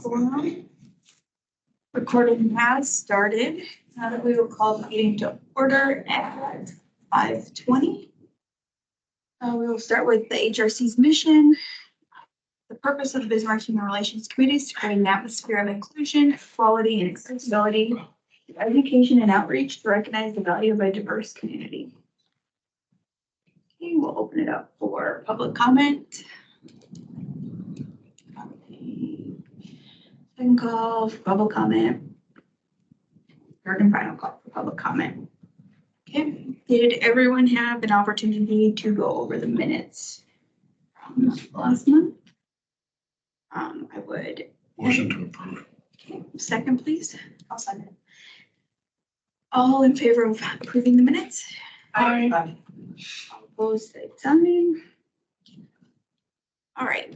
quorum. Recording has started. Now that we will call the meeting to order at 5:20. We will start with the HRC's mission. The purpose of the Bismarck Human Relations Committee is to create an atmosphere of inclusion, equality, and accessibility, education and outreach to recognize the value of a diverse community. Okay, we'll open it up for public comment. Second call for public comment. Third and final call for public comment. Okay, did everyone have an opportunity to go over the minutes from last month? I would. Motion to approve. Okay, second, please. I'll second. All in favor of approving the minutes? Aye. All opposed, say sign. All right,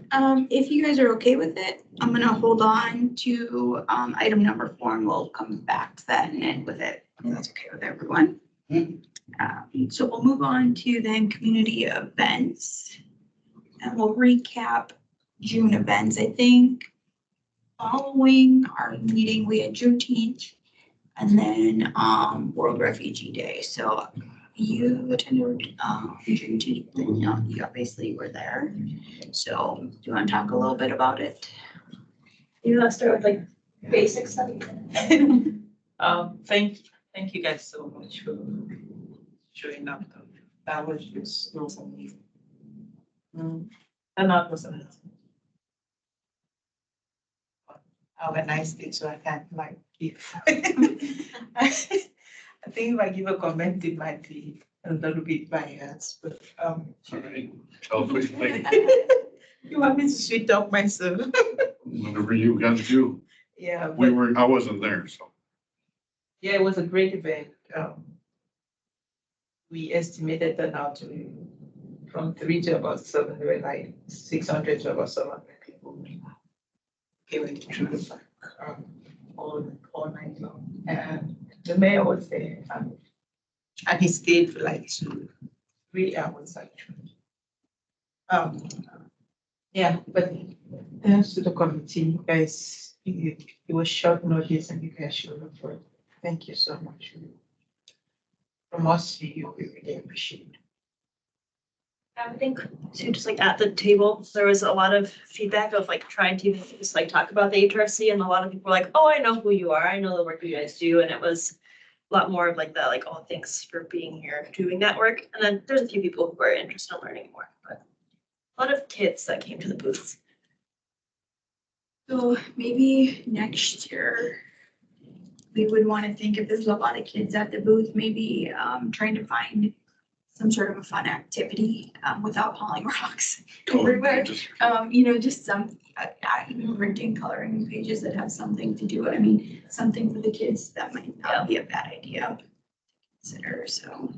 if you guys are okay with it, I'm gonna hold on to, item number 4 and we'll come back to that and end with it. If that's okay with everyone. So we'll move on to then community events. And we'll recap June events. I think following our meeting, we had Juneteenth and then, World Refugee Day. So you attended, Juneteenth and you obviously were there. So do you want to talk a little bit about it? You want to start with like basic stuff? Thank you guys so much for showing up. That was just, it was amazing. And that was amazing. Have a nice day, so I can't like give. I think if I give a comment, it might be a little bit biased, but Sorry. Tell what you think. you want me to sweet up myself? Whatever you got to do. Yeah. I wasn't there, so. Yeah, it was a great event. We estimated that now from 3 to about 7, there were like 600 to about 700 people came through the park all night long. And the mayor was there, and he stayed for like 3 hours actually. Yeah, but thanks to the committee, you guys, it was short notice and you guys showed up for it. Thank you so much. From us to you, we really appreciate it. I think too, just like at the table, there was a lot of feedback of like trying to just like talk about the HRC, and a lot of people were like, oh, I know who you are. I know the work you guys do. And it was a lot more of like that, like, oh, thanks for being here, doing that work. And then there's a few people who are interested in learning more, but a lot of kids that came to the booths. So maybe next year, we would want to think if there's a lot of kids at the booth, maybe trying to find some sort of a fun activity without hauling rocks everywhere. Just some printing, coloring pages that have something to do. I mean, something for the kids that might not be a bad idea to consider. So.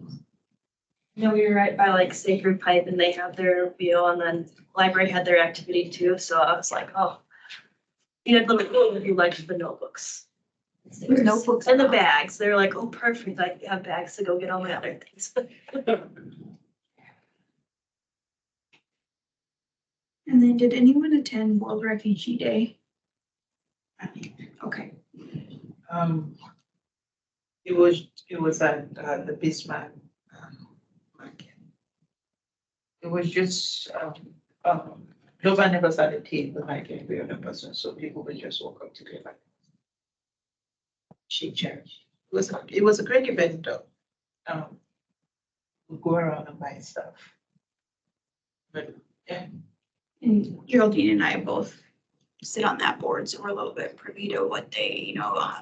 We were right by like Sacred Pipe, and they have their wheel, and then library had their activity too. So I was like, oh, you had little if you liked the notebooks. There's notebooks and the bags. They're like, oh, perfect. I have bags to go get all my other things. And then did anyone attend World Refugee Day? Okay. It was at the Bismarck market. It was just nobody never sat at a table like every other person, so people would just walk up together. She changed. It was a great event though. We go around and buy stuff. But yeah. And Geraldine and I both sit on that board, so we're a little bit privy to what they, I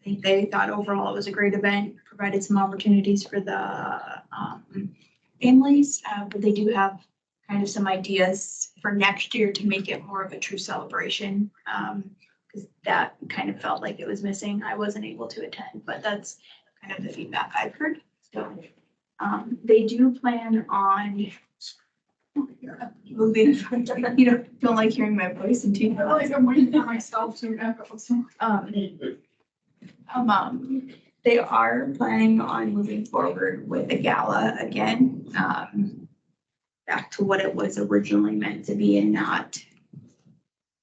think they thought overall it was a great event, provided some opportunities for the families, but they do have kind of some ideas for next year to make it more of a true celebration. Because that kind of felt like it was missing. I wasn't able to attend, but that's kind of the feedback I've heard. So they do plan on moving. You don't like hearing my voice and TV. Like I'm waiting for myself to echo. So. They are planning on moving forward with a gala again, back to what it was originally meant to be and not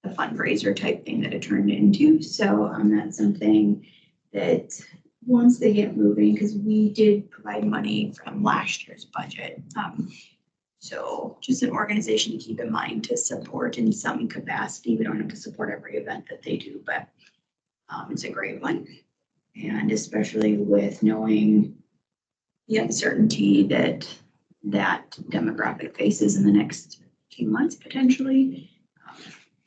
the fundraiser type thing that it turned into. So that's something that once they get moving, because we did provide money from last year's budget. So just an organization to keep in mind to support in some capacity. We don't have to support every event that they do, but it's a great one. And especially with knowing the uncertainty that that demographic faces in the next few months potentially,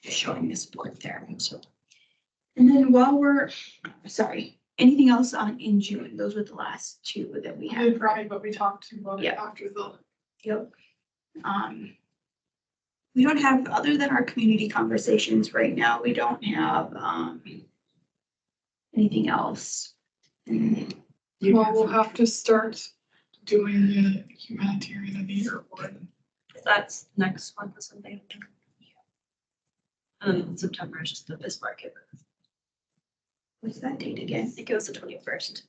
just showing the support there. So, and then sorry, anything else in June? Those were the last two that we We had. did Pride, but we talked about it Yeah. after the. Yep. We don't have, other than our community conversations right now, we don't have anything else. Well, we'll have to start doing the humanitarian aid award. That's next month or something. September is just the Bismarck. What's that date I again? think it was the 21st.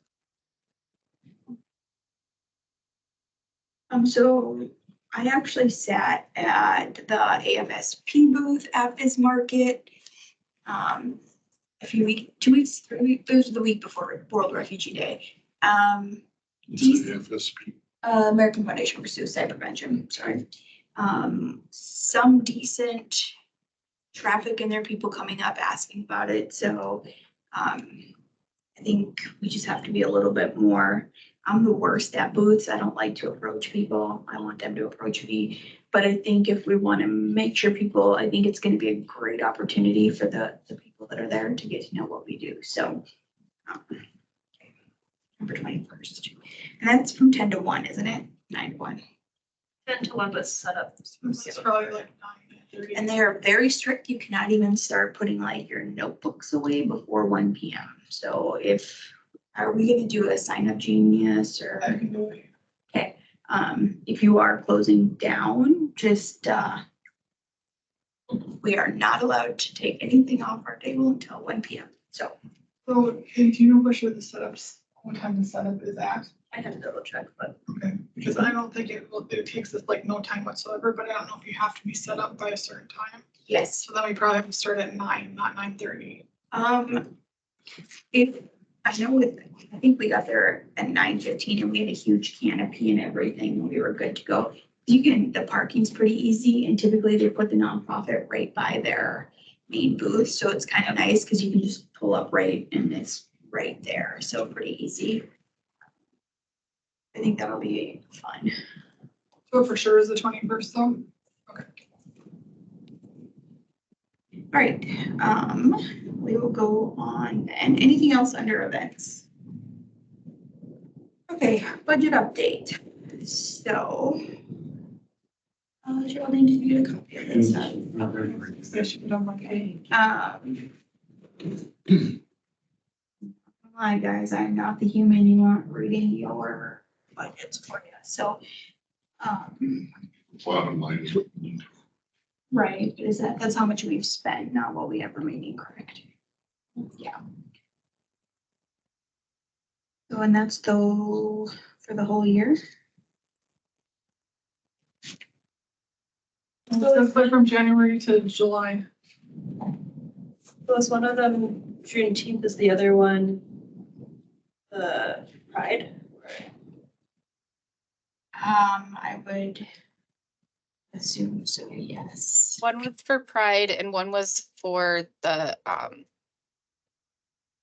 So I actually sat at the AFSP booth at Bismarck. A few weeks, 2 weeks, 3 weeks, it was the week before World Refugee Day. FSP. American Foundation for Suicide Prevention, sorry. Some decent traffic in there, people coming up asking about it, so I think we just have to be a little bit more, I'm the worst at booths, I don't like to approach people, I want them to approach me. But I think if we want to make sure people, I think it's going to be a great opportunity for the people that are there to get to know what we do, so. November 21st, and that's from 10 to 1, isn't it? 9 to 1. 10 to 1 was set up. It's probably like 9:30. And they are very strict. You cannot even start putting like your notebooks away before 1 p.m. So are we gonna do a sign up genius or, I can do it. if you are closing down, just, we are not allowed to take anything off our table until 1 p.m. So So, hey, do you know where the setups, what time the setup is at? I have to double check, but Okay, because I don't think it takes us like no time whatsoever, but I don't know if you have to be set up by a certain time. yes, So then we probably have to start at 9, not 9:30. if, I know I think we got there at 9:15 and we had a huge canopy and everything, and we were good to go. The parking's pretty easy, and typically they put the nonprofit right by their main booth, so it's kind of nice because you can just pull up right and it's right there, so pretty easy. I think that'll be fun. So for sure is the 21st though? Okay. All right, we will go on, and anything else under events? Okay, budget update. So, Geraldine, did you get a copy of this? I should put on my page. Hi, guys, I'm not the human you want reading your budgets for you, so, Bottom line is. right, that's how much we've spent, not what we have remaining, correct? Yeah. So, and that's for the whole year? It's like from January to July. was one of them Juneteenth, is the other one the Pride? I would assume so, yes. One was for Pride and one was for the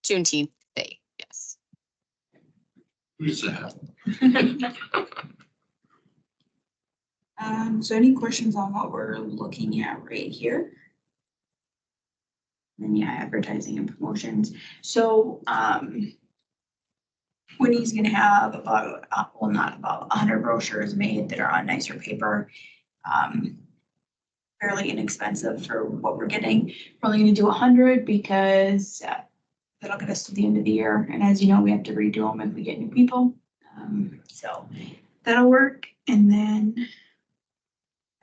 Juneteenth day, yes. Who's that? So any questions on what we're looking at right here? And yeah, advertising and promotions. So, Winnie's gonna have about, well, not about 100 brochures made that are on nicer paper. Fairly inexpensive for what we're getting. We're only gonna do 100 because that'll get us to the end of the year. And as you know, we have to redo them if we get new people. So that'll work. And then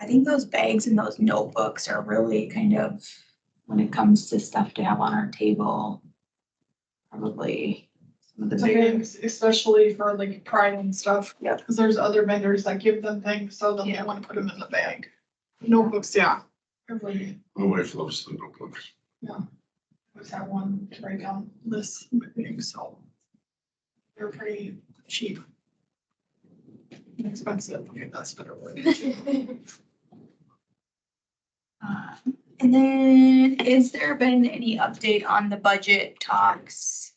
I think those bags and those notebooks are really kind of, when it comes to stuff to have on our table, probably some of the bigger. Things, especially for like Pride and stuff. Yep. Because there's other vendors that give them things, so then they Yeah. want to put them in the bag. Notebooks, yeah. Everybody My wife loves the notebooks. always have one to write down lists of things, so they're pretty cheap. Expensive, okay, that's a better word. And then, has there been any update on the budget talks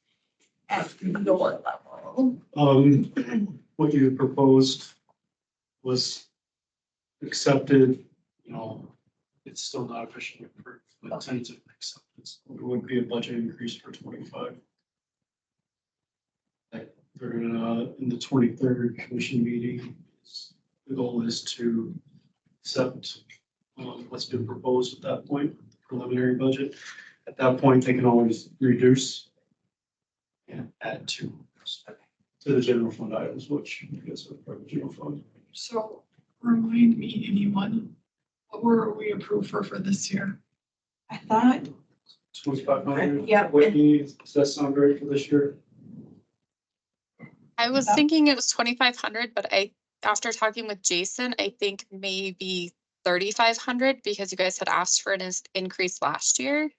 at your level? What you proposed was accepted, it's still not officially approved, but tentative acceptance. It would be a budget increase for 25. They're in the 23rd commission meeting. The goal is to accept what's been proposed at that point, preliminary budget. At that point, they can always reduce and add to the general fund items, which I guess are part of the general fund. So remind me, anyone, what were we approved for this year? I thought, 2,500. Yeah. Whitney, does that sound right for this year? I was Yeah. thinking it was 2,500, but after talking with Jason, I think maybe 3,500 because you guys had asked for an increase last year. I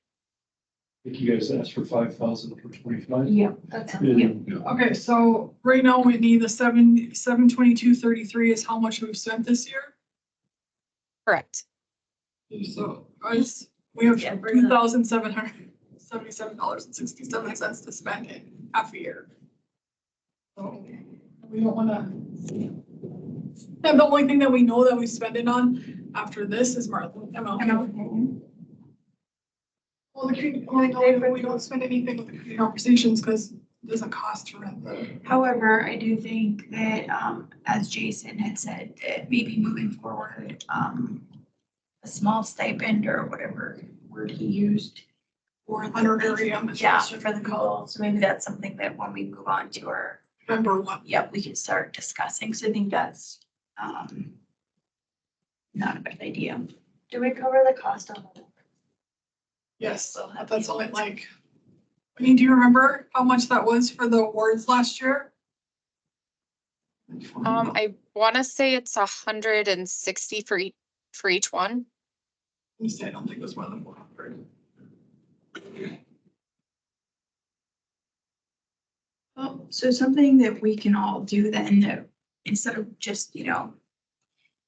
think you guys asked for 5,000 for 25. yeah, that's, And, Okay, so right now, Whitney, the 722.33 is how much we've spent this year. Correct. So guys, we have Yeah, bring it up. $2,777.67 to spend in half a year. So we don't wanna. And the only thing that we know that we spend it on after this is Martha. Well, the community, we don't spend anything with the community conversations because it doesn't cost to rent the. however, I do think that, as Jason had said, that maybe moving forward, a small stipend or whatever word he used. For the Honorarium. yeah, for the call, so maybe that's something that when we move on to our, Remember what? yep, we can start discussing, so I think that's, not a bad idea. Do we cover the cost on that? Yes, So but that's only like, I mean, do you remember how much that was for the awards last year? I want to say it's 160 for each one. You say I don't think it was more than 400. Well, so something that we can all do then, that instead of just,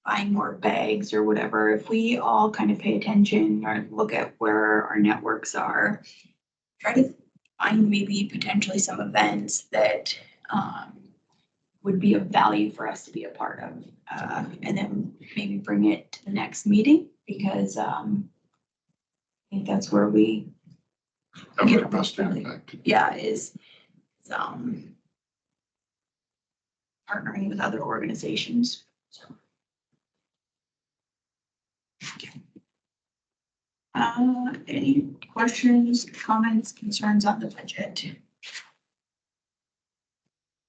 buying more bags or whatever, if we all kind of pay attention or look at where our networks are, try to find maybe potentially some events that would be of value for us to be a part of, and then maybe bring it to the next meeting, because I think that's where we Have get the our best most value. impact. Yeah, is partnering with other organizations, so. Any questions, comments, concerns on the budget?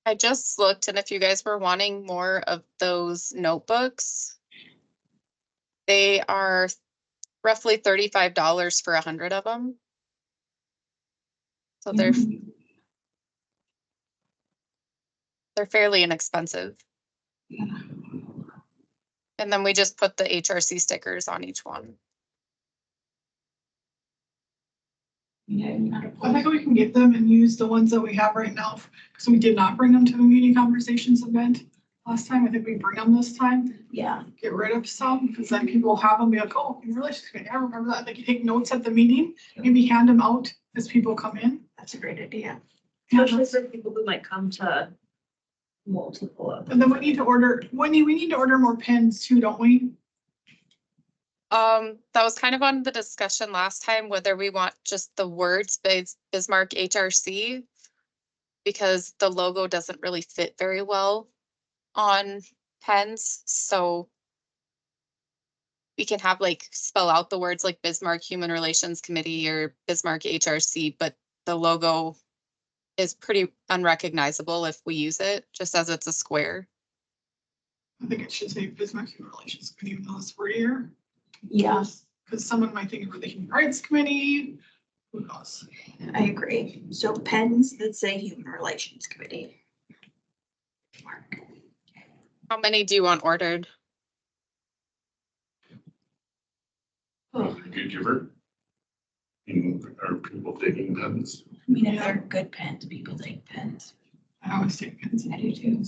I just looked, and if you guys were wanting more of those notebooks, they are roughly $35 for 100 of them. So they're fairly inexpensive. Yeah. And then we just put the HRC stickers on each one. I think we can get them and use the ones that we have right now, because we did not bring them to the community conversations event last time. I think we bring them this time, Yeah, get rid of some, because then people have them, be like, oh, in relations committee, I remember that. They can take notes at the meeting, maybe hand them out as people come in. that's a great idea. Especially for people who might come to multiple of them. And then we need to order, Wendy, we need to order more pens too, don't we? That was kind of on the discussion last time, whether we want just the words Bismarck HRC, because the logo doesn't really fit very well on pens. So we can have spell out the words like Bismarck Human Relations Committee or Bismarck HRC, but the logo is pretty unrecognizable if we use it, just as it's a square. I think it should say Bismarck Human Relations Committee, even though it's for a year. Yeah, Because someone might think for the Human Rights Committee, who knows? I agree. So pens that say Human Relations Committee. How many do you want ordered? Good giver. And are people taking pens? I mean, if they're good pens, people take pens. I always take pens. I do too.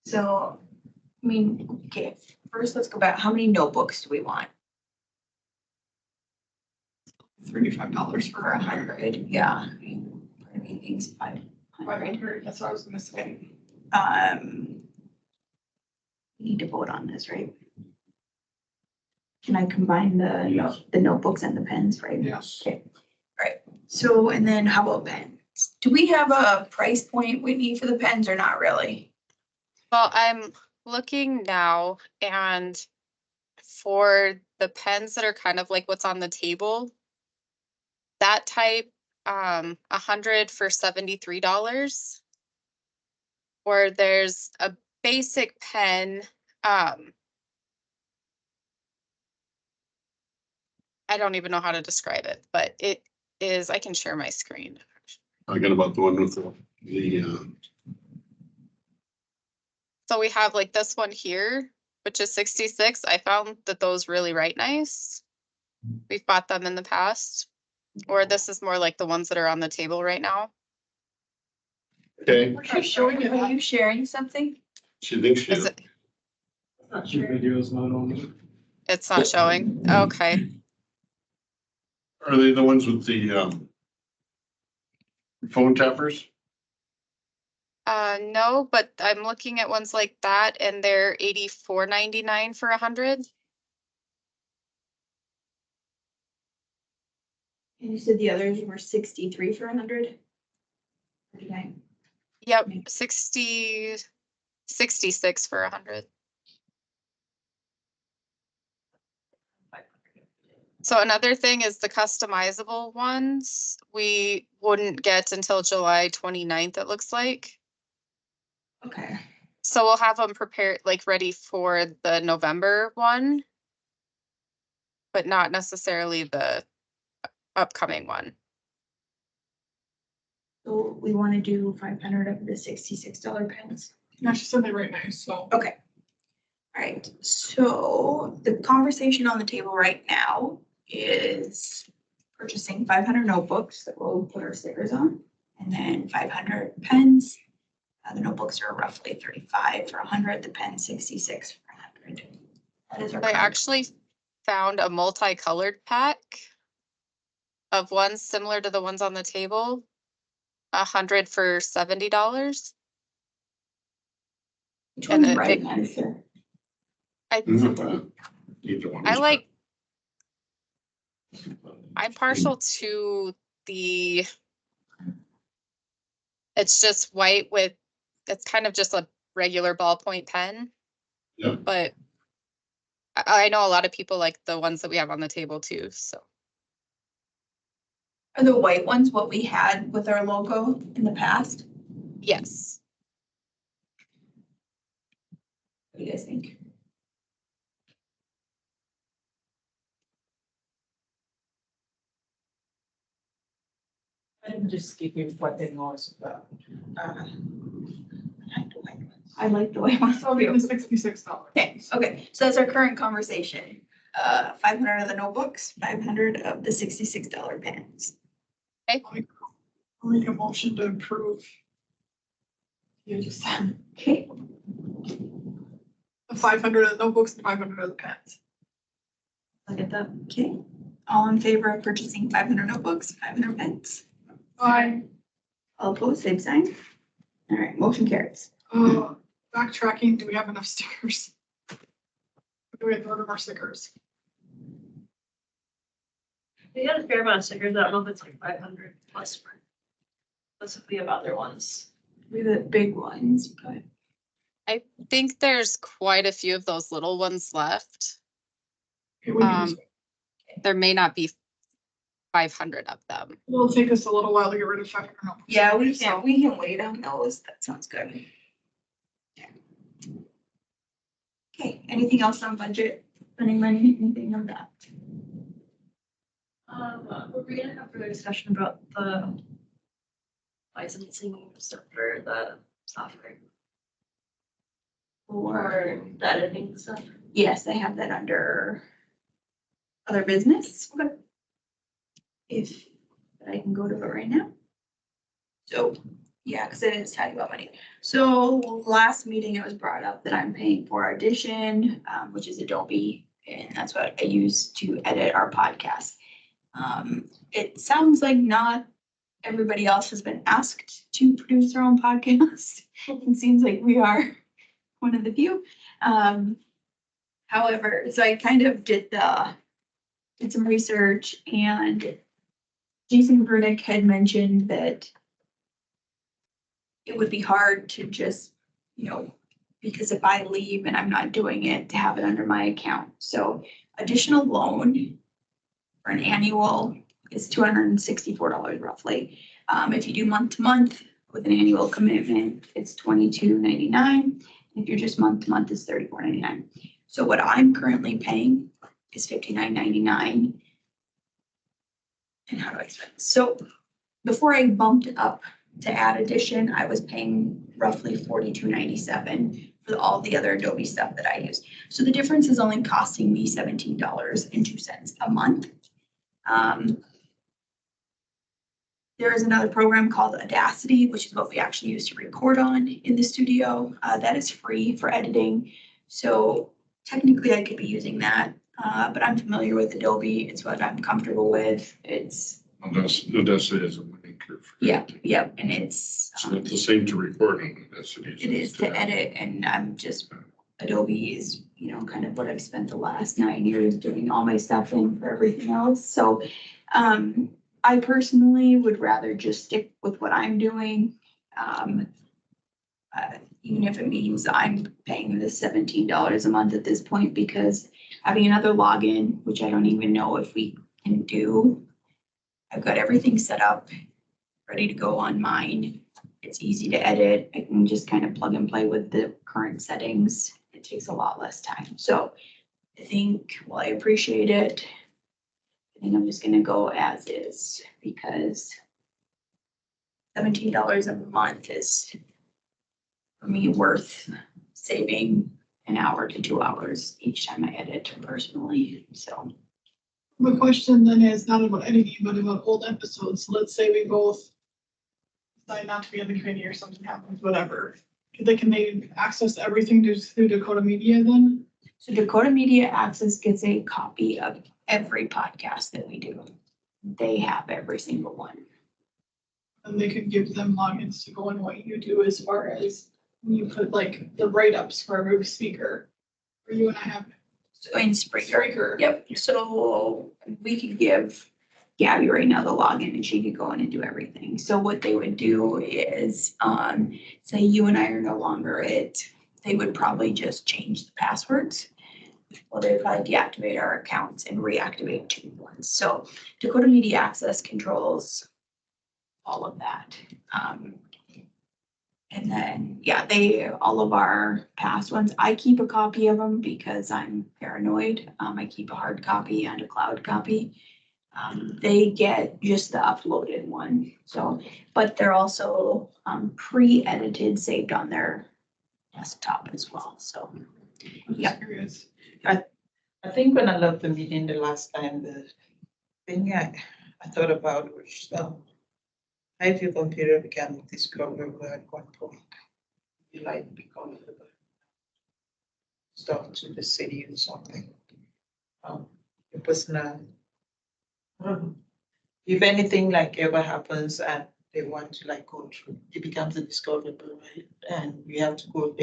So, I mean, okay, first let's go back. How many notebooks do we want? $35 For 100, yeah. I mean, things 500. 500, that's what I was gonna say. We need to vote on this, right? Can I combine the notebooks and the pens, right? Yes. Okay, all right. So, and then how about pens? Do we have a price point, Whitney, for the pens or not really? Well, I'm looking now and for the pens that are kind of like what's on the table, that type, 100 for $73. Or there's a basic pen, I don't even know how to describe it, but it is, I can share my screen. I got about the one with the So we have like this one here, which is 66. I found that those really write nice. We've bought them in the past. Or this is more like the ones that are on the table right now. okay, Are you sharing something? she thinks she Is is. it, Not Your sure. video is not on there. it's not showing. Okay. Are they the ones with the phone tappers? No, but I'm looking at ones like that and they're $84.99 for 100. And you said the others were 63 for 100? Okay. Yep, 66 for 100. So another thing is the customizable ones, we wouldn't get until July 29th, it looks like. Okay. So we'll have them prepared, like ready for the November one. But not necessarily the upcoming one. So we want to do 500 of the $66 pens. Yeah, she said they write nice, so. Okay. All right, so the conversation on the table right now is purchasing 500 notebooks that we'll put our stickers on, and then 500 pens. The notebooks are roughly 35 for 100, the pen 66 for 100. That is our I current- actually found a multicolored pack of ones similar to the ones on the table. 100 for $70. Which and one's it- right, it- Madison? Either one. I is like, I'm partial to the, it's just white with, it's kind of just a regular ballpoint pen. Yeah. But I know a lot of people like the ones that we have on the table too, so. Are the white ones what we had with our logo in the past? Yes. What do you guys think? And just give you what they know is about. I like the white ones. So it'll be the $66. Okay, okay, so that's our current conversation. 500 of the notebooks, 500 of the $66 pens. I'll make a motion to approve. You just said Okay, the 500 of the notebooks and 500 of the pens. look at that. Okay, all in favor of purchasing 500 notebooks, 500 pens? All opposed, same sign. All right, motion carries. Backtracking, do we have enough stickers? Or do we have to order more stickers? We got a fair amount of stickers. I don't know if it's like 500 plus. Plus if we have other ones. We have the big ones, but I think there's quite a few of those little ones left. Okay, we can just- There may not be 500 of them. It'll take us a little while to get rid of 500 notebooks. yeah, we So- can wait on those. That sounds good. Okay, anything else on budget, spending money, anything on that? We're gonna have further discussion about the licensing stuff for the software Or, or the editing stuff. yes, I have that under other business. Okay. If I can go to it right now. So, yeah, because it is talking about money. So last meeting, it was brought up that I'm paying for Audition, which is Adobe, and that's what I use to edit our podcast. It sounds like not everybody else has been asked to produce their own podcast. It seems like we are one of the few. However, so I kind of did some research, and Jason Burdick had mentioned that it would be hard to just, because if I leave and I'm not doing it, to have it under my account. So additional loan for an annual is $264 roughly. If you do month to month with an annual commitment, it's $22.99. If you're just month to month, it's $34.99. So what I'm currently paying is $59.99. And how do I explain this? So before I bumped up to add Audition, I was paying roughly $42.97 for all the other Adobe stuff that I use. So the difference is only costing me $17.02 a month. There is another program called Audacity, which is what we actually use to record on in the studio. That is free for editing. So technically I could be using that, but I'm familiar with Adobe. It's what I'm comfortable with. It's, Odessa is a learning curve. yeah, and it's. It's not the same to recording. It is to edit, and I'm just, Adobe is, kind of what I've spent the last 9 years doing all my stuff in for everything else. So, I personally would rather just stick with what I'm doing. Even if it means I'm paying the $17 a month at this point, because having another login, which I don't even know if we can do. I've got everything set up, ready to go on mine. It's easy to edit. I can just kind of plug and play with the current settings. It takes a lot less time. So I think, well, I appreciate it. I think I'm just gonna go as is, because $17 a month is, for me, worth saving an hour to 2 hours each time I edit personally. So My question then is not about editing, but about old episodes. So let's say we both decide not to be on the committee or something happens, whatever. Can they access everything just through Dakota Media then? So Dakota Media Access gets a copy of every podcast that we do. They have every single one. And they could give them logins to go on what you do as far as when you put like the write-ups for every speaker. Or you and I have So in Spreaker. Spreaker. Yep, so we could give Gabby right now the login and she could go in and do everything. So what they would do is, say you and I are no longer it, they would probably just change the passwords. Well, they would probably deactivate our accounts and reactivate 2 ones. So Dakota Media Access controls all of that. And then, yeah, all of our past ones, I keep a copy of them because I'm paranoid. I keep a hard copy and a cloud copy. They get just the uploaded one. So, but they're also pre-edited, saved on their desktop as well. So, I'm Yeah. just curious. I think when I left the meeting the last time, the thing I thought about was how if your computer became discoverable at one point, you like become stuff to the city or something. Your personal, I don't know. If anything like ever happens and they want to like go through, it becomes a discoverable, right? And they have to go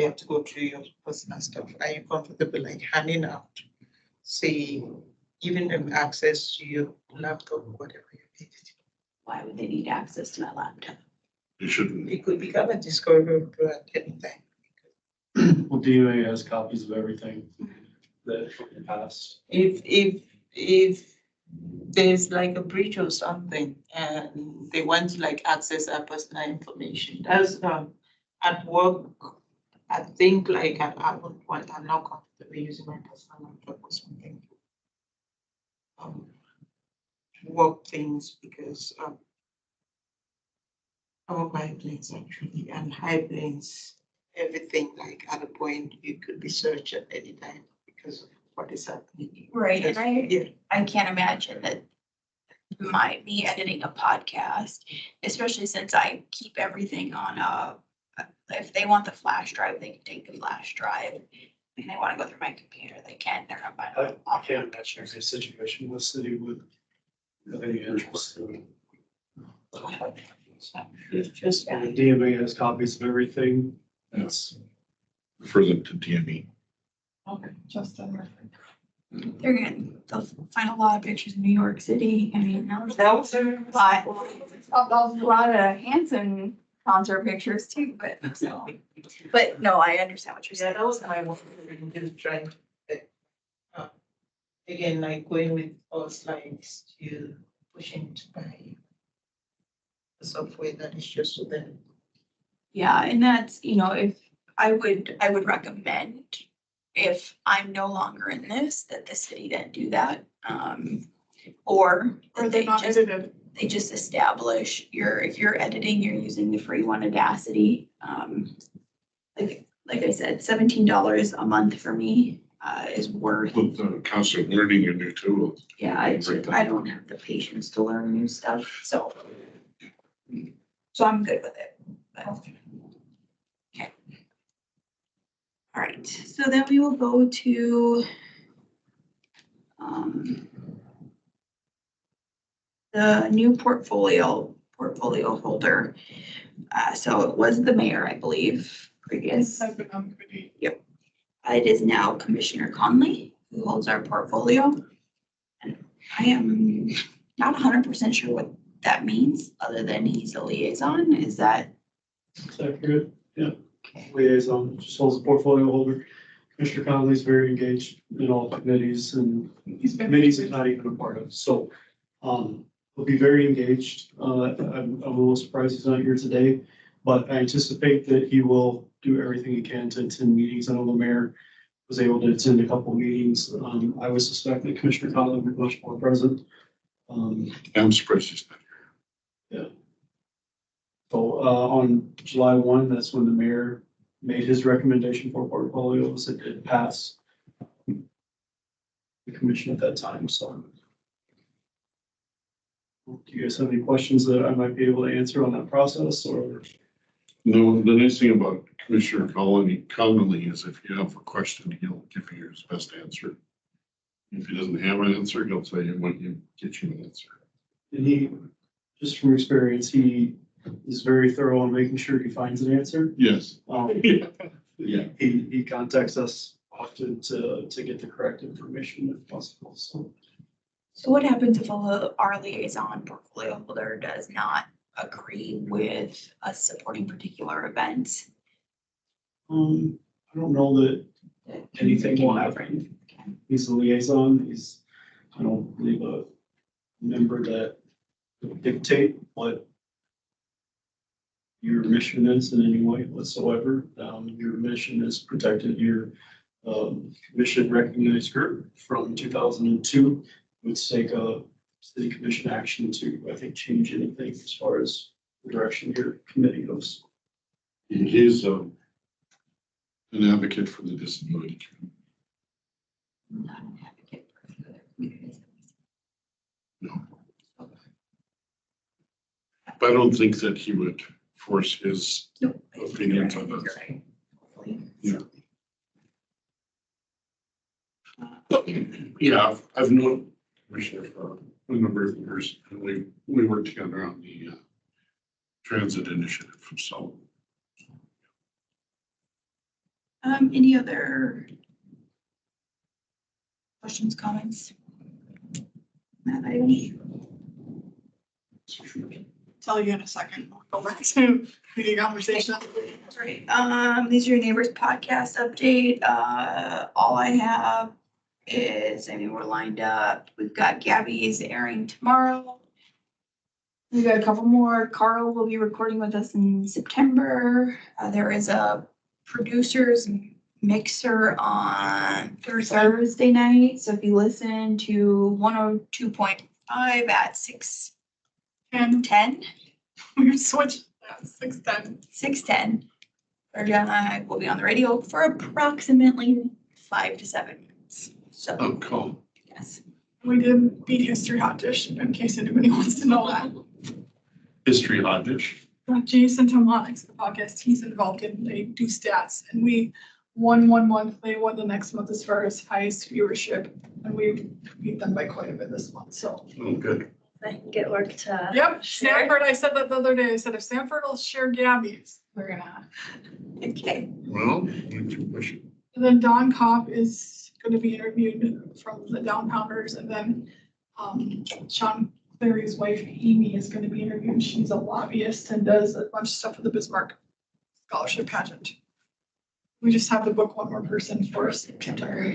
through your personal stuff. Are you comfortable like handing out, say, giving them access to your laptop, whatever you need? why would they need access to my laptop? You shouldn't. It could become a discoverable at any time. Well, DOA has copies of everything that passed. If there's like a breach or something and they want to like access our personal information, that's at work. I think like I'm not comfortable using my personal laptop or something. Work things because our planes actually and high planes, everything like at a point you could be searched at any time because of 47. Right, and Yeah. I can't imagine that me editing a podcast, especially since I keep everything on if they want the flash drive, they can take the flash drive. And they wanna go through my computer, they can, they're not buying. I can't imagine there's a situation where the city would have any interest in. It's just. The DMA has copies of everything. That's, Refer them to DME. Okay, Justin. They'll find a lot of pictures of New York City, I mean, That was a a lot of Hanson concert pictures too, but so. But no, I understand what you're Yeah, saying. that was my one, just trying to, again, like going with all slides to pushing to buy the software that is just so then. Yeah, and that's, if I would recommend if I'm no longer in this, that the city then do that. Or Or that they're they not just, edited. they just establish if you're editing, you're using the free one Audacity. Like I said, $17 a month for me, is worth, With the constant learning a new tool. yeah, I don't have the patience to learn new stuff, so. So I'm good with it. But- Okay. All right, so then we will go to the new portfolio holder. So it was the mayor, I believe, previous. I've been on committee. It is now Commissioner Conley who holds our portfolio. And I am not 100% sure what that means, other than he's a liaison. Is that? is that accurate? Yeah. Liaison, just holds the portfolio holder. Commissioner Conley's very engaged in all committees and He's been. committees he's not even a part of, so, he'll be very engaged. I'm a little surprised he's not here today, but I anticipate that he will do everything he can to attend meetings. I know the mayor was able to attend a couple meetings. I would suspect that Commissioner Conley will be much more present. I'm surprised he's not here. So, on July 1, that's when the mayor made his recommendation for portfolios. It did pass the commission at that time, so. Do you guys have any questions that I might be able to answer on that process, or? No, the nice thing about Commissioner Connolly is if you have a question, he'll give you his best answer. If he doesn't have an answer, he'll tell you when you get you an answer. And he, just from experience, he is very thorough on making sure he finds an answer. Yes. Yeah, he contacts us often to get the correct information if possible, so. So what happens if our liaison portfolio holder does not agree with us supporting particular events? I don't know that anything will happen. He's a liaison, I don't believe a member that will dictate what your mission is in any way whatsoever. Your mission is protected, your commission recognized group from 2002 would take a city commission action to, I think, change anything as far as the direction your committee goes. He's an advocate for the disability community. Not an advocate for the communities. No. But I don't think that he would force his Nope. opinions on You're us. right. Yeah. Yeah, I've known Commissioner for a number of years, and we worked together on the transit initiative, so. Any other questions, comments? That item? Tell you in a second. We'll go back to meeting conversation. That's right. These are your neighbors podcast update. All I have is, we're lined up. We've got Gabby's airing tomorrow. We've got a couple more. Carl will be recording with us in September. There is a producer's mixer on Thursday night. So if you listen to 102.5 at 6:10, We switched, 6:10. 6:10, we'll be on the radio for approximately 5 to 7 minutes. So, Oh, cool. yes. We did beat History Hot Dish, in case anybody wants to know that. History hot dish. Jason Tomonix, the podcast he's involved in, they do stats, and we won 1 month, they won the next month as far as highest viewership, and we beat them by quite a bit this month, so. Oh, good. I can get work to. Yep, share. Stanford, I said that the other day, I said if Stanford will share Gabby's, we're gonna. Okay. Well, we can push it. And then Don Kopp is gonna be interviewed from the Downtowners, and then Sean Clary's wife, Amy, is gonna be interviewed. She's a lobbyist and does a bunch of stuff for the Bismarck Scholarship Pageant. We just have to book one more person for September.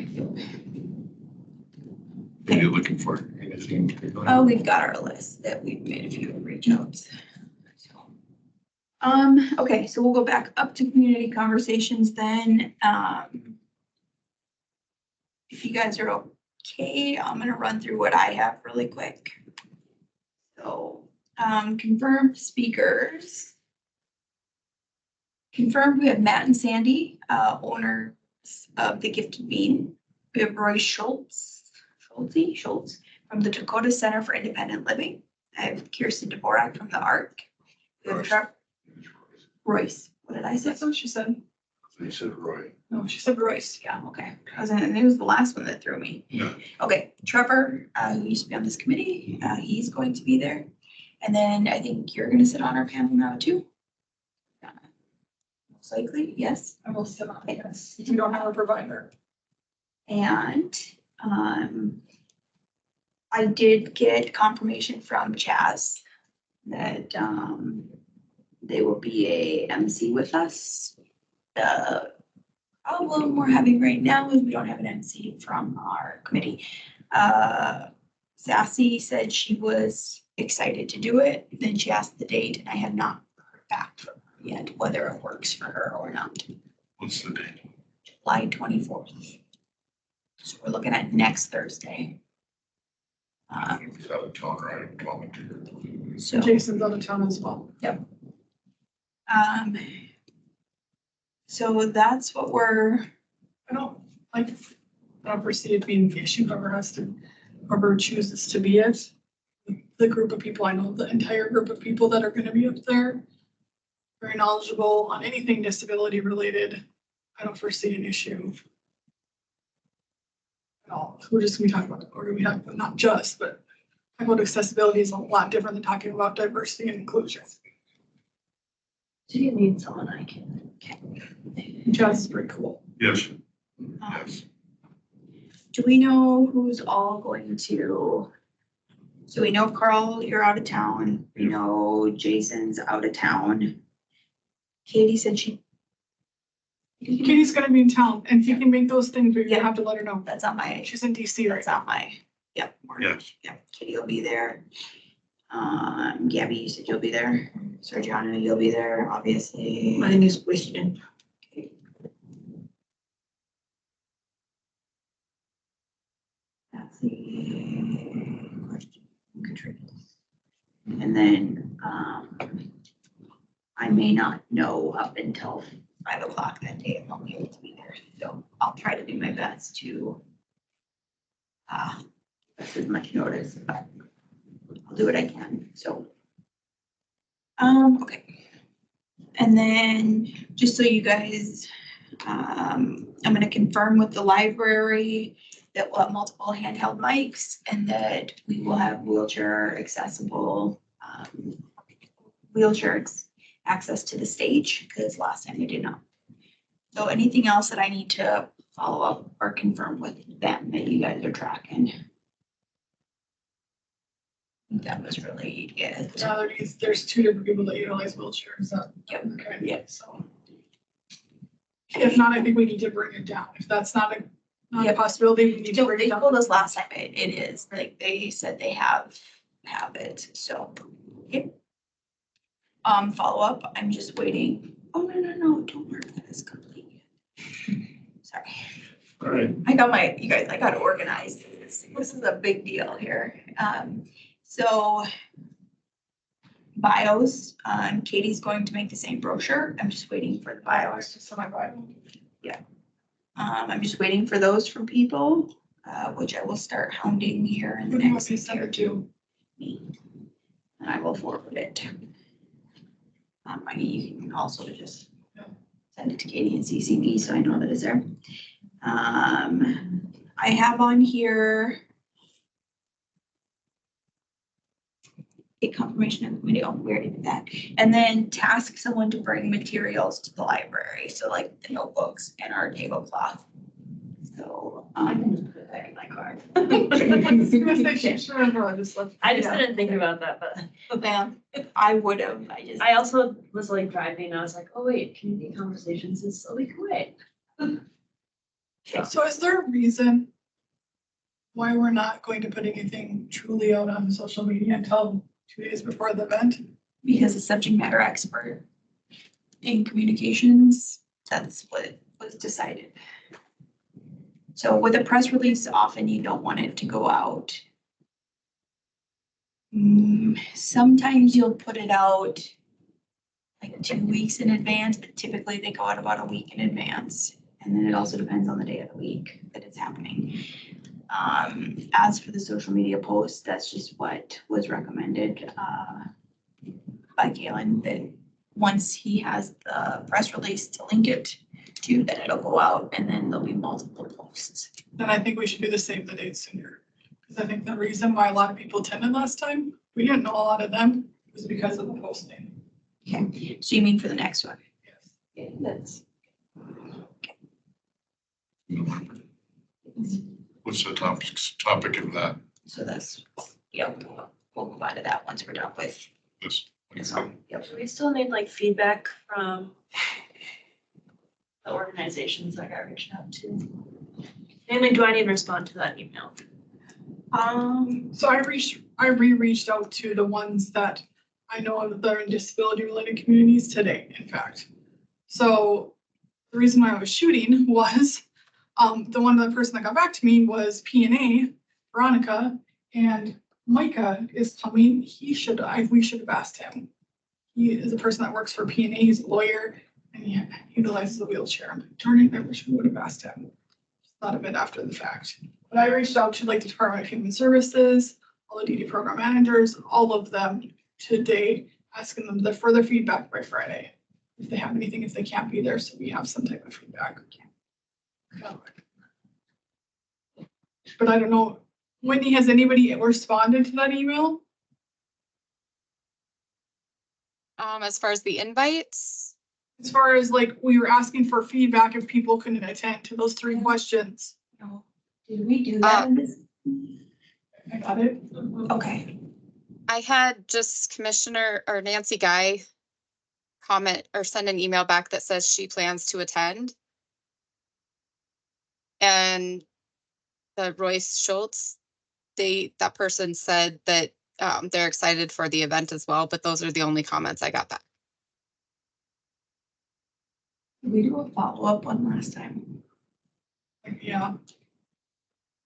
What are you looking for? Anything? Oh, we've got our list that we've made a few reach outs. Okay, so we'll go back up to community conversations then. If you guys are okay, I'm gonna run through what I have really quick. So, confirmed speakers. Confirmed, we have Matt and Sandy, owners of the Gifted Bean. We have Roy Schultz from the Dakota Center for Independent Living. I have Kirsten Dvorak from the ARC. We have Royce, what did I say? That's what she said. They said Roy. No, she said Royce. Yeah, okay. And it was the last one that threw me. Yeah. Okay, Trevor, who used to be on this committee, he's going to be there. And then I think you're gonna sit on our panel now too. Most likely, yes. I will sit on it, yes, if you don't have a provider. And I did get confirmation from Chaz that they will be a MC with us. The problem we're having right now is we don't have an MC from our committee. Sassy said she was excited to do it, then she asked the date, and I have not heard back from her yet whether it works for her or not. What's the date? July 24th. So we're looking at next Thursday. He's out of town, right? I'm talking to you. So, Jason's out of town as well. so that's what we're, I don't foresee it being an issue, whoever chooses to be it. The group of people, I know the entire group of people that are gonna be up there. Very knowledgeable on anything disability related. I don't foresee an issue. At all. We're just gonna be talking about, or we have, not just, but talking about accessibility is a lot different than talking about diversity and inclusion. Do you need someone I can? Jazz is pretty cool. Yes, um, yes. do we know who's all going to? So we know Carl, you're out of town. We know Jason's out of town. Katie said she. Katie's gonna be in town, and if you can make those things, you're gonna have to let her know. That's on my, She's in DC right that's now. on my, yep. Yes. Yep, Katie will be there. Gabby, you said you'll be there. Sergiana, you'll be there, obviously. My name is Christian. That's the question. Katrina. And then, I may not know up until 5 o'clock that day if I'll be able to be there. So I'll try to do my best to, that's as much notice, but I'll do what I can, so. Okay. And then, just so you guys, I'm gonna confirm with the library that we'll have multiple handheld mics and that we will have wheelchair accessible, access to the stage, because last time we did not. So anything else that I need to follow up or confirm with them that you guys are tracking? I think that was really it. Yeah, there's 2 different people that utilize wheelchairs. Yep. Okay. Yep. So. If not, I think we need to bring it down. If that's not a Yep. possibility, we need to No, bring they it down. told us last time it is, like, they said they have it, so. Yep. Follow up, I'm just waiting. Oh, no, don't worry, that is complete. Sorry, All right. you guys, I got organized. This is a big deal here. So bios, Katie's going to make the same brochure. I'm just waiting for the bios. So my Bible. I'm just waiting for those from people. which I will start hounding here in the Who do you next want me to send year it to? and I will forward it. I mean, you can also just Yeah. send it to Katie and CC me, so I know that it's there. I have on here a confirmation of committee, oh, we already did that. And then task someone to bring materials to the library, so like the notebooks and our tablecloth. So, I can just put that in my car. I was gonna say, she should have, just left. I just Yeah. didn't think about that, but I would have, I also was like driving and I was like, oh wait, community conversations is so quiet. So is there a reason why we're not going to put anything truly out on social media until 2 days before the event? because the subject matter expert in communications, that's what was decided. So with a press release, often you don't want it to go out. Sometimes you'll put it out like 2 weeks in advance, but typically they go out about a week in advance. And then it also depends on the day of the week that it's happening. As for the social media posts, that's just what was recommended by Galen, that once he has the press release to link it to, then it'll go out and then there'll be multiple posts. Then I think we should do the save the date sooner. Because I think the reason why a lot of people attended last time, we didn't know a lot of them, was because of the posting. Okay, so you mean for the next one? Yes. Okay, that's. What's the topic of that? So that's, yep, we'll move on to that once we're done with This. this one. Yep. We still need like feedback from the organizations that got reached out to. Namely, do I need to respond to that email? So I re-reached out to the ones that I know that are in disability related communities today, in fact. So the reason why I was shooting was, the person that got back to me was PNA, Veronica, and Micah is coming. We should have asked him. He is a person that works for PNA, he's a lawyer, and he utilizes a wheelchair. I'm like, darn it, I wish we would have asked him. Thought of it after the fact. But I reached out to like the Department of Human Services, all the DD program managers, all of them today, asking them the further feedback by Friday. If they have anything, if they can't be there, so we have some type of feedback. But I don't know, Wendy, has anybody responded to that email? As far as the invites, As far as like, we were asking for feedback if people couldn't attend to those 3 questions. No. Did we do that in this? I got it. Okay. I had just Commissioner or Nancy Guy comment or send an email back that says she plans to attend. And the Royce Schultz, that person said that they're excited for the event as well, but those are the only comments I got back. Did we do a follow-up one last time? Yeah,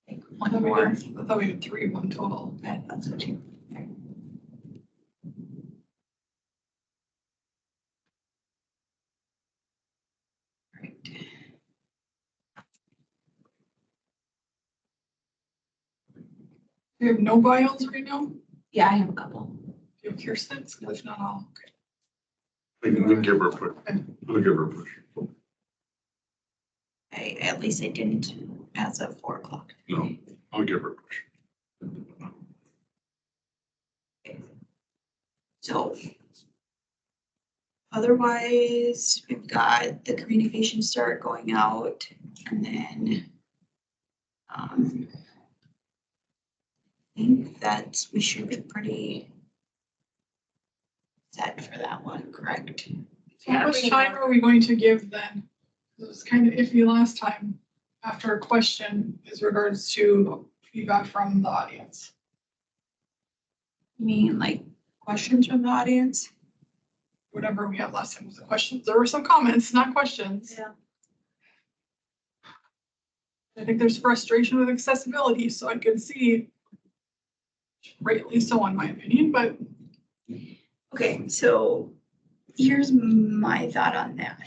Like I one thought we more? did, I thought we did 3 one total. I thought so too. Okay. Right. We have no bios right now? Yeah, I have a couple. Do you have Kirsten's? If not, all. We'll give her a push. We'll give her a push. At least I didn't as of 4 o'clock. No, I'll give her a push. So otherwise, we've got the communication start going out and then I think that we should be pretty set for that one, correct? How much time are we going to give then? It was kind of iffy last time after a question as regards to feedback from the audience. You mean like questions from the audience? Whatever we had last time was the questions. There were some comments, not questions. Yeah. I think there's frustration with accessibility, so I could see, rightly so in my opinion, but Okay, so here's my thought on that.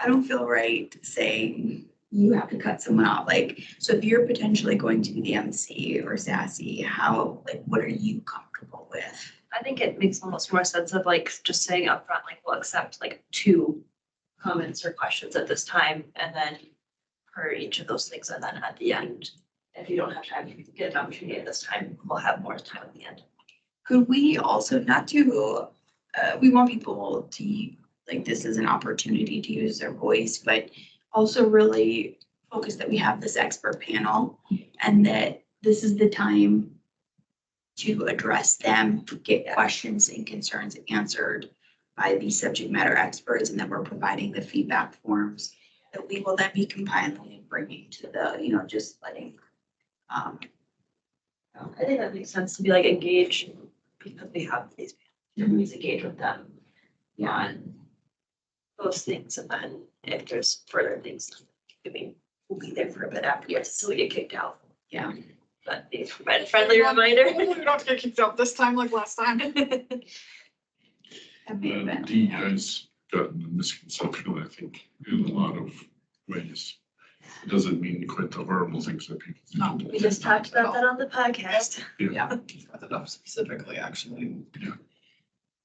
I don't feel right saying you have to cut someone off. Like, so if you're potentially going to be the MC or Sassy, how, like, what are you comfortable with? I think it makes almost more sense of like just saying upfront, like we'll accept like 2 comments or questions at this time and then for each of those things. And then at the end, if you don't have time to get an opportunity at this time, we'll have more time at the end. Could we also not to, we want people to, like, this is an opportunity to use their voice, but also really focus that we have this expert panel and that this is the time to address them, get questions and concerns answered by the subject matter experts, and that we're providing the feedback forms that we will then be compiling and bringing to the, you know, just letting. I think that makes sense to be like engaged because we have these, families, engage with them on those things. And then if there's further things, I mean, we'll be there for a bit afterwards, so we get kicked out. Yeah. But a friendly reminder. We don't get kicked out this time like last time. That may have been- D has gotten a misconception, I think, in a lot of ways. It doesn't mean quite the horrible things that people No. think. We just talked about that on the podcast. Yeah, brought it up specifically, actually.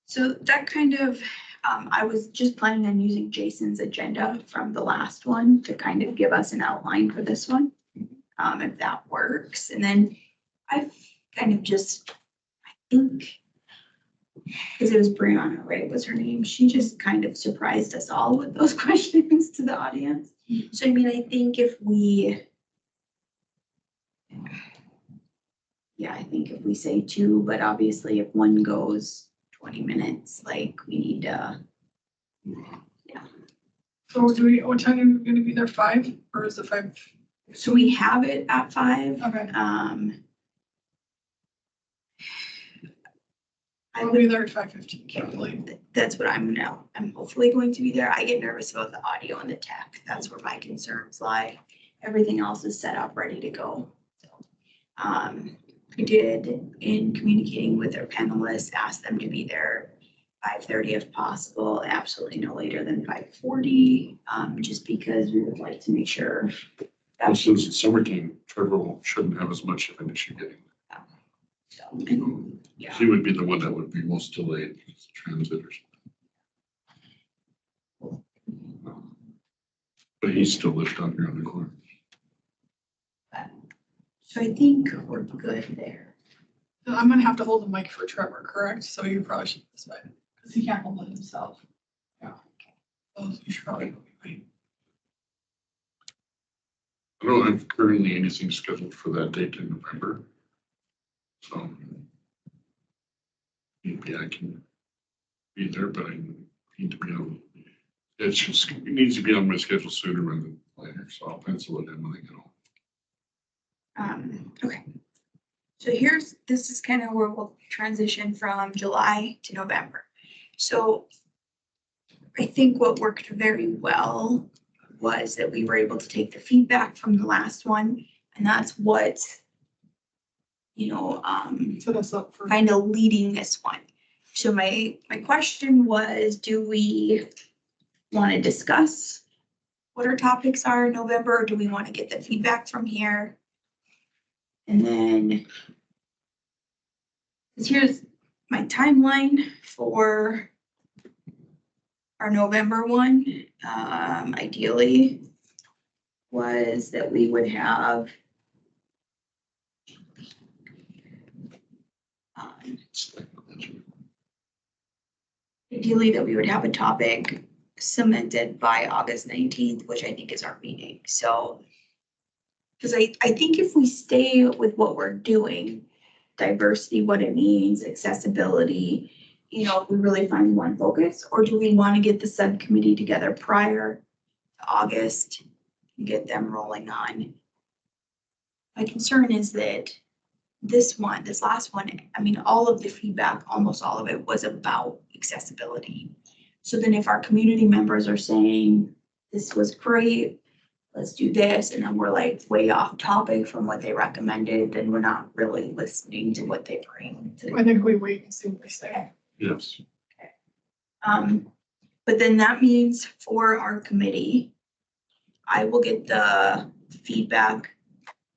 So that kind of, I was just planning on using Jason's agenda from the last one to kind of give us an outline for this one. If that works. And then I've kind of just, I think, because it was Brianna, right, was her name. She just kind of surprised us all with those questions to the audience. So I mean, I think if we, I think if we say 2, but obviously if one goes 20 minutes, like we need to, So do we, what time are we gonna be there, 5, or is it 5? so we have it at 5. Okay, I I'll would, be there at 5:15, can't believe. that's what I'm hopefully going to be there. I get nervous about the audio and the tech. That's where my concerns lie. Everything else is set up, ready to go. So, I did, in communicating with our panelists, ask them to be there 5:30 if possible, absolutely no later than 5:40, just because we would like to make sure. This is summertime, Trevor shouldn't have as much of an issue getting. So, and, yeah. He would be the one that would be most delayed because of transit or something. But he still lives down here on the corner. So I think we're good there. I'm gonna have to hold the mic for Trevor, correct? So you probably should this way, because he can't hold it himself. Yeah. So you should probably go right. I don't have currently anything scheduled for that date in November. So maybe I can be there, but I need to be on, it needs to be on my schedule sooner rather than later, so I'll pencil it in when I get home. Okay. So this is kind of where we'll transition from July to November. So I think what worked very well was that we were able to take the feedback from the last one, and that's what, Set us up for. kind of leading this one. So my question was, do we want to discuss what our topics are in November, or do we want to get the feedback from here? And then, 'cause here's my timeline for our November one, ideally, was that we would have ideally that we would have a topic cemented by August 19th, which I think is our meeting. So, because I think if we stay with what we're doing, diversity, what it means, accessibility, we really find one focus, or do we want to get the subcommittee together prior to August and get them rolling on? My concern is that this last one, I mean, all of the feedback, almost all of it was about accessibility. So then if our community members are saying, this was great, let's do this, and then we're like way off topic from what they recommended, then we're not really listening to what they bring to the I think we wait and see what they say. Yes. But then that means for our committee, I will get the feedback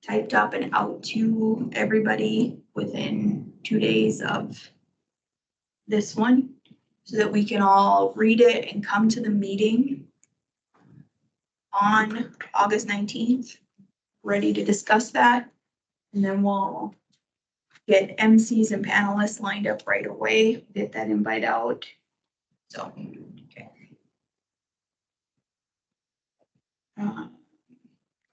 typed up and out to everybody within 2 days of this one, so that we can all read it and come to the meeting on August 19th, ready to discuss that. And then we'll get MCs and panelists lined up right away, get that invite out. So, okay.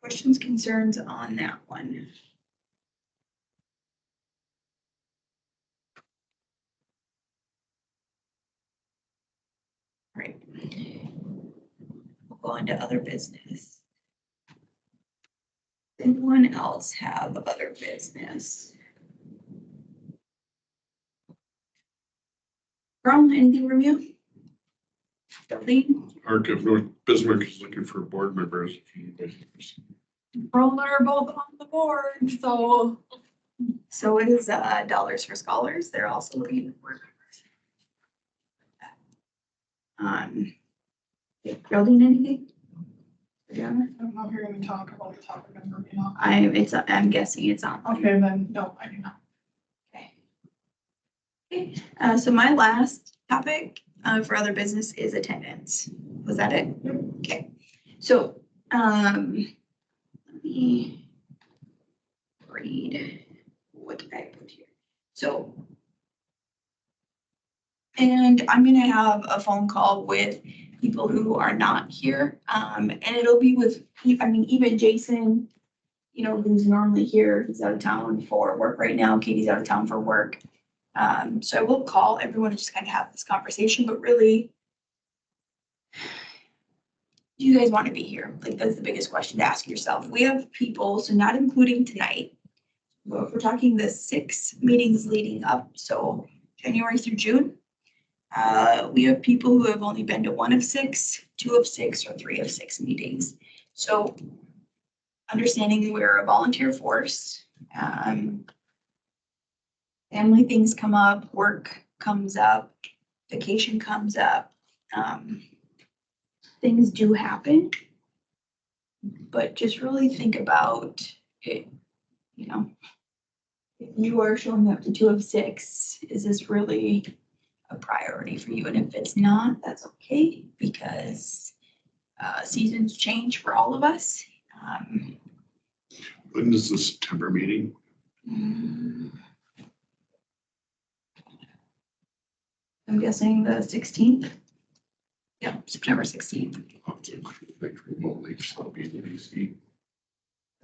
Questions, concerns on that one? All right. We'll go on to other business. Anyone else have other business? Carl, anything from you? Building? Arc of North Bismarck is looking for board members. If anybody is- Roland are both on the board, so So is Dollars for Scholars. They're also looking for building anything? Yeah, I don't know if you're gonna talk about the topic I'm working on. I'm guessing it's on. Okay, then, no, I do not. Okay, so my last topic for other business is attendance. Was that it? Okay, so let me read what did I put here. So, and I'm gonna have a phone call with people who are not here, and it'll be with, I mean, even Jason, you know, who's normally here, he's out of town for work right now. Katie's out of town for work. So I will call everyone and just kind of have this conversation, but really, do you guys want to be here? Like, that's the biggest question to ask yourself. We have people, so not including tonight, but if we're talking the 6 meetings leading up, so January through June, we have people who have only been to 1 of 6, 2 of 6, or 3 of 6 meetings. So understanding we're a volunteer force, family things come up, work comes up, vacation comes up. Things do happen, but just really think about it, you know, if you are showing up to 2 of 6, is this really a priority for you? And if it's not, that's okay, because seasons change for all of us. When is the September meeting? I'm guessing the 16th. Yeah, September 16th. I'll do my thing remotely, so I'll be in DC.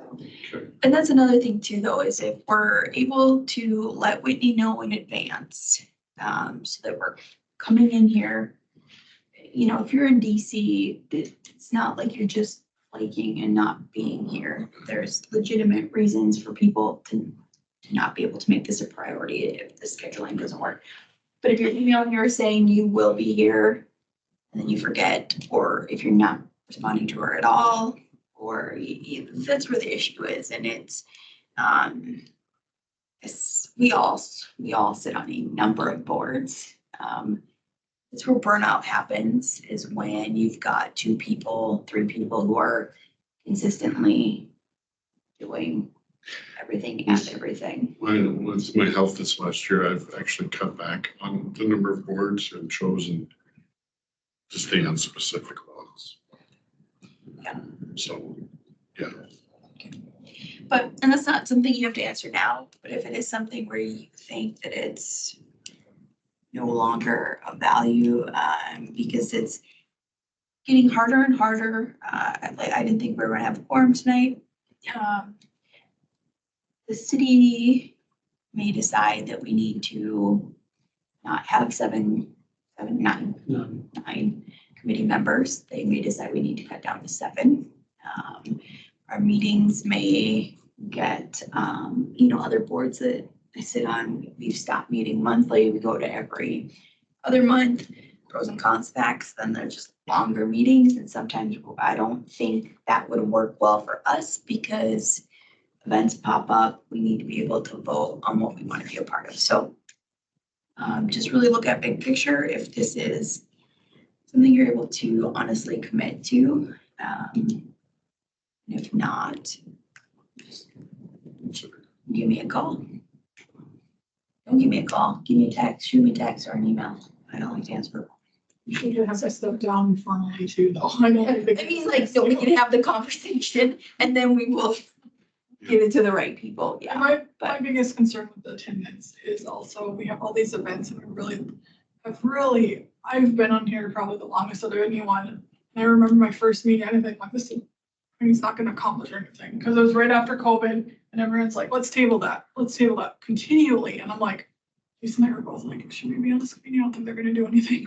Okay. And that's another thing too, though, is if we're able to let Whitney know in advance, so that we're coming in here. You know, if you're in DC, it's not like you're just flaking and not being here. There's legitimate reasons for people to not be able to make this a priority if the scheduling doesn't work. But if you're emailing her saying you will be here, and then you forget, or if you're not responding to her at all, or that's where the issue is. And it's we all sit on a number of boards. It's where burnout happens, is when you've got 2 people, 3 people who are consistently doing everything and everything. With my health this last year, I've actually cut back on the number of boards and chosen to stay on specific ones. Yeah. So, yeah. But, and that's not something you have to answer now, but if it is something where you think that it's no longer of value, because it's getting harder and harder. I didn't think we were gonna have a quorum tonight. The city may decide that we need to not have 9 committee members. They may decide we need to cut down to 7. Our meetings may get, other boards that I sit on, we've stopped meeting monthly, we go to every other month, pros and cons facts, then they're just longer meetings, and sometimes I don't think that would work well for us, because events pop up, we need to be able to vote on what we want to be a part of. So just really look at big picture. If this is something you're able to honestly commit to. And if not, just give me a call. Don't give me a call, give me a text, shoot me a text or an email. I don't like to answer. You should have this stuff down formally too, though. I don't I think. mean, like, so we can have the conversation and then we will give it to the right people, yeah. My but- biggest concern with the attendance is also, we have all these events and I've been on here probably the longest of anyone. And I remember my first meeting, I didn't think like he's not gonna accomplish anything, because it was right after COVID and everyone's like, let's table that continually. And I'm like, Jason and I were both like, should we be honest? I don't think they're gonna do anything.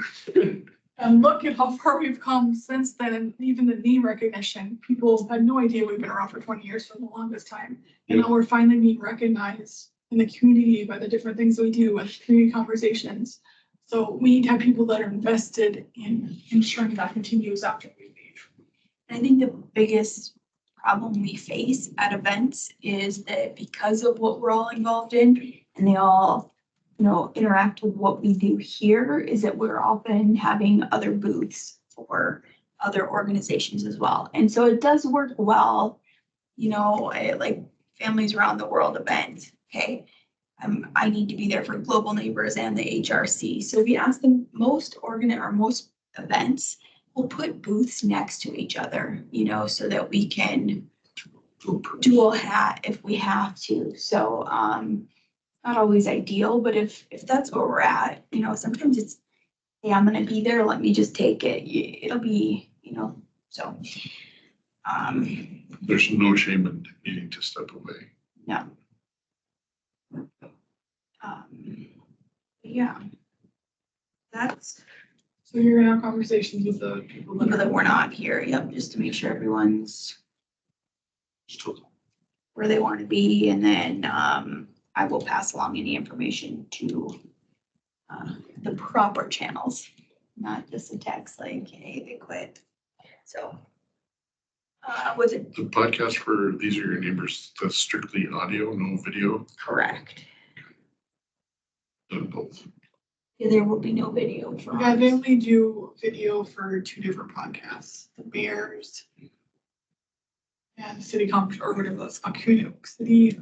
And look at how far we've come since then, and even the name recognition, people had no idea we've been around for 20 years for the longest time. And now we're finally being recognized in the community by the different things we do and community conversations. So we need to have people that are invested in ensuring that continues after we leave. I think the biggest problem we face at events is that because of what we're all involved in, and they all, interact with what we do here, is that we're often having other booths for other organizations as well. And so it does work well, like Families Around the World event, okay? I need to be there for Global Neighbors and the HRC. So we ask them, most events will put booths next to each other, so that we can dual hat if we have to. So, not always ideal, but if that's where we're at, sometimes it's, hey, I'm gonna be there, let me just take it. It'll be, so. There's no shame in needing to step away. No. Yeah. That's So you're gonna have conversations with the people that we're not here, yep, just to make sure everyone's where they want to be, and then I will pass along any information to the proper channels, not just a text like, hey, they quit. So was it The podcast for These Are Your Neighbors, that's strictly audio, no video? correct? Both. Yeah, there will be no video for Yeah, they us. only do video for 2 different podcasts, the Bears and City Conference, or whatever that's called, City.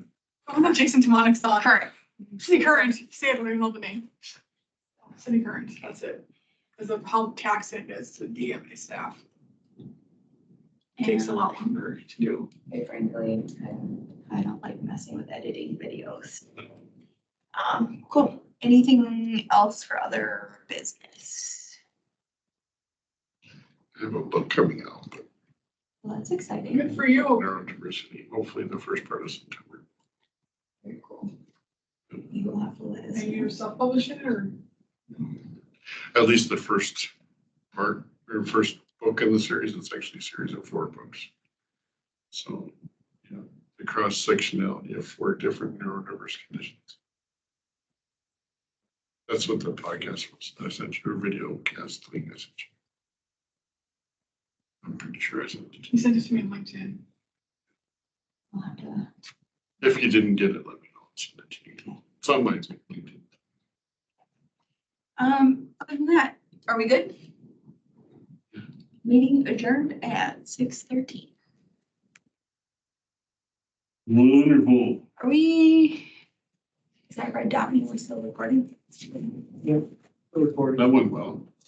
Oh, not Jason Timonic's on. Correct. City Current, say it, I don't even know the name. City Current, that's it. Because of how taxing it is to DMA staff. It takes a lot longer to do. Quite frankly, I don't like messing with editing videos. Cool. Anything else for other business? I have a book coming out, but Well, that's exciting. Good for you. neurodiversity, hopefully the first part of September. Very cool. You will have to let us Are you know. self-publishing it or? At least the first part, or first book in the series, it's actually a series of 4 books. So, the cross-sectionality of 4 different neurodiverse conditions. That's what the podcast was. I sent you a video cast thing message. I'm pretty sure I sent it to You you. sent it to me on LinkedIn. We'll have to. If you didn't get it, let me know. I'll send it to you. It's on my LinkedIn. Other than that, are we good? Meeting adjourned at 6:13. Wonderful. Are we? Is that right, Downey? We're still recording? Recording. That went well.